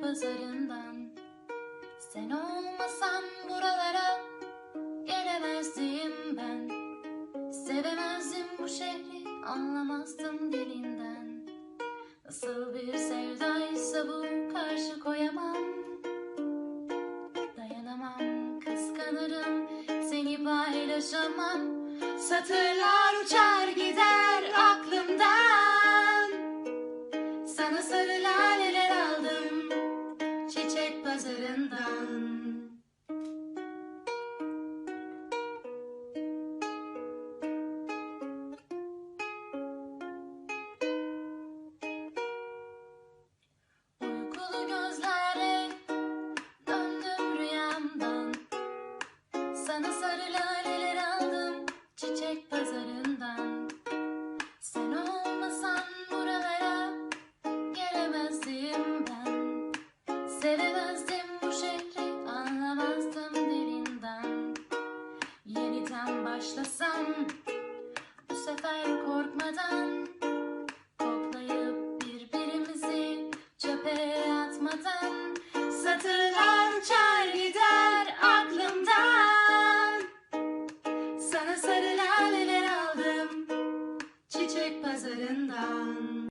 pazarından. Sen olmasan buralara gelemezdim ben. Sevemezdim bu şehri, anlamazdım dilinden. Nasıl bir sevdaysa bu, karşı koyamam. Dayanamam, kıskanırım, seni paylaşamam. Satırlar uçar gider aklımdan. Sana sarı laleler aldım çiçek pazarından. Uykulu gözlerle döndüm rüyamdan. Sana sarı laleler aldım çiçek pazarından. Sen olmasan buralara gelemezdim ben. Sevemezdim bu şehri, anlamazdım dilinden. Yeniden başlasam bu sefer korkmadan, koklayıp birbirimizi çöpe atmadan. Satırlar uçar